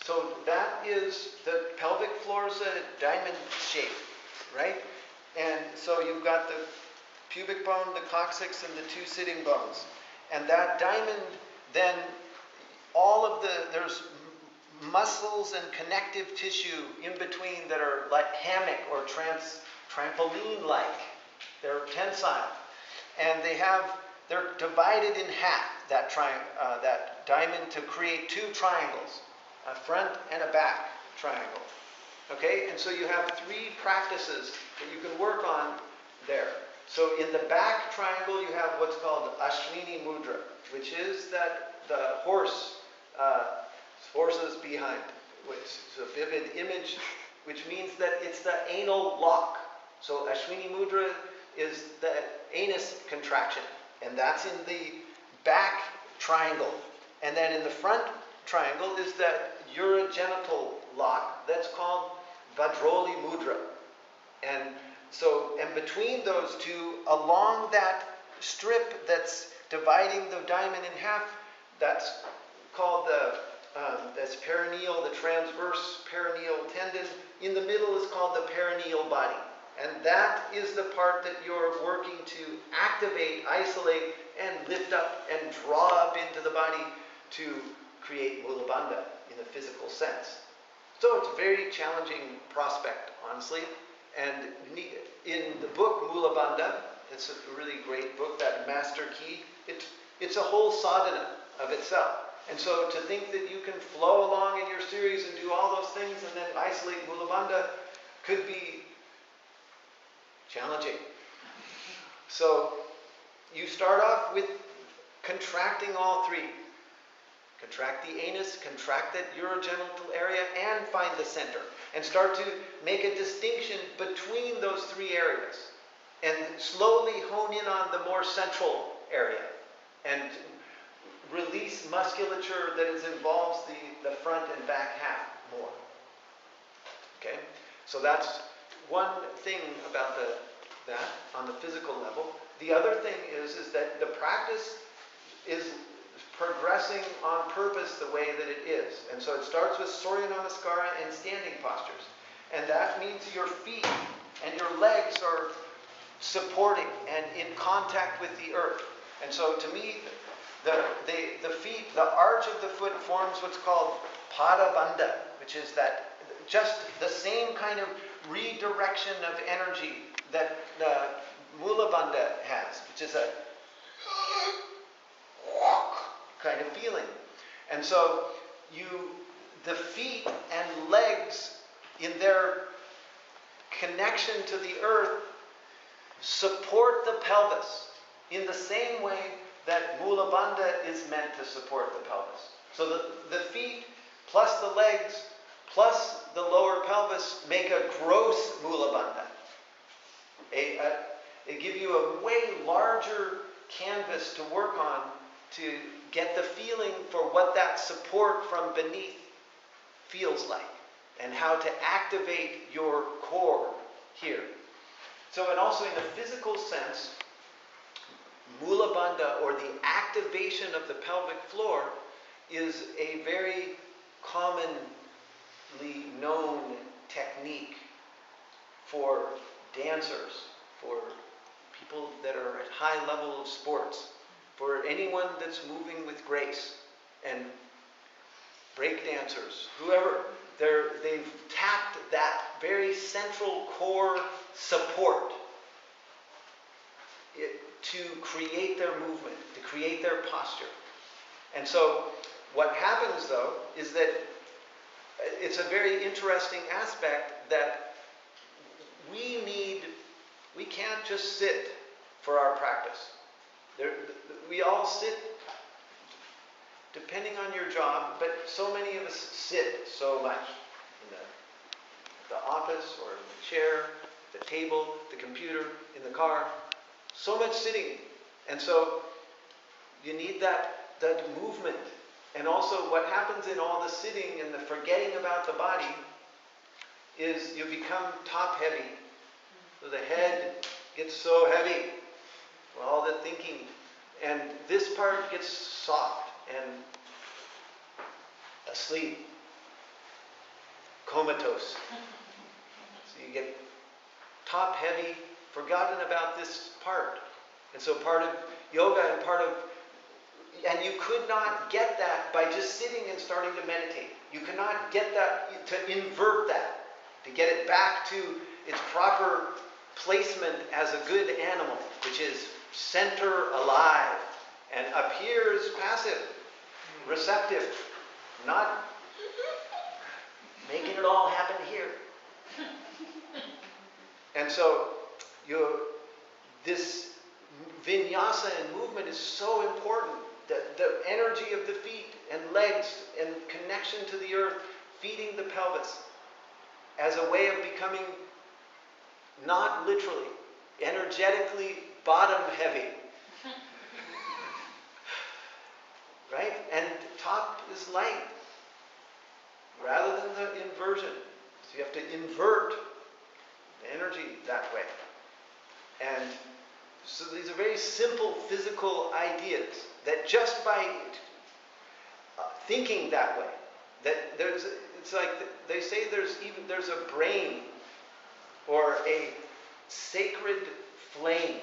So that is, the pelvic floor is a diamond shape, right? And so you've got the pubic bone, the coccyx, and the two sitting bones. And that diamond, then there's muscles and connective tissue in between that are like hammock or trampoline-like. They're tensile. And they're divided in half, that diamond, to create two triangles, a front and a back triangle. Okay, and so you have three practices that you can work on there. So in the back triangle, you have what's called Ashwini Mudra, which is that the horses behind, which is a vivid image, which means that it's the anal lock. So Ashwini Mudra is the anus contraction, and that's in the back triangle. And then in the front triangle is that urogenital lock that's called Vajroli Mudra. And so, and between those two, along that strip that's dividing the diamond in half, that's called that's perineal, the transverse perineal tendon. In the middle is called the perineal body. And that is the part that you're working to activate, isolate, and lift up and draw up into the body to create Mula Bandha in the physical sense. So it's a very challenging prospect, honestly. And in the book Mula Bandha, it's a really great book, that master key, it's a whole sadhana of itself. And so to think that you can flow along in your series and do all those things and then isolate Mula Bandha could be challenging. So you start off with contracting all three. Contract the anus, contract that urogenital area, and find the center. And start to make a distinction between those three areas. And slowly hone in on the more central area. And release musculature that involves the front and back half more. Okay? So that's one thing about that on the physical level. The other thing is that the practice is progressing on purpose the way that it is. And so it starts with Surya Namaskara and standing postures. And that means your feet and your legs are supporting and in contact with the earth. And so to me, the feet, the arch of the foot forms what's called Pada Bandha, which is that just the same kind of redirection of energy that the Mula Bandha has, which is a kind of feeling. And so the feet and legs in their connection to the earth support the pelvis in the same way that Mula Bandha is meant to support the pelvis. So the feet plus the legs plus the lower pelvis make a gross Mula Bandha. They give you a way larger canvas to work on to get the feeling for what that support from beneath feels like and how to activate your core here. So, and also in a physical sense, Mula Bandha, or the activation of the pelvic floor, is a very commonly known technique for dancers, for people that are at high level of sports, for anyone that's moving with grace, and break dancers, whoever, they've tapped that very central core support to create their movement, to create their posture. And so what happens, though, is that it's a very interesting aspect that we can't just sit for our practice. We all sit, depending on your job, but so many of us sit so much in the office or in the chair, the table, the computer, in the car. So much sitting. And so you need that movement. And also what happens in all the sitting and the forgetting about the body is you become top heavy. So the head gets so heavy with all the thinking. And this part gets soft and asleep. comatose. So you get top heavy, forgotten about this part. And so part of yoga and you could not get that by just sitting and starting to meditate. You cannot get that, to invert that, to get it back to its proper placement as a good animal, which is center alive, and appears passive, receptive, not making it all happen here. And so this vinyasa and movement is so important. The energy of the feet and legs and connection to the earth, feeding the pelvis as a way of becoming, not literally, energetically bottom heavy. Right? And top is light, rather than the inversion. So you have to invert the energy that way. And so these are very simple physical ideas that just by thinking that way, that it's like they say there's a brain or a sacred flame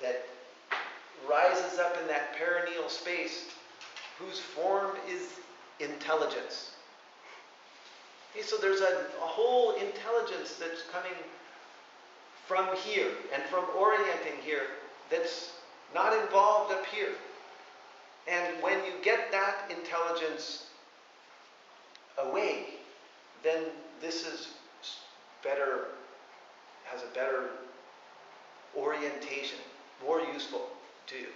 that rises up in that perineal space whose form is intelligence. Okay, so there's a whole intelligence that's coming from here and from orienting here that's not involved up here. And when you get that intelligence away, then this is better, has a better orientation, more useful to you.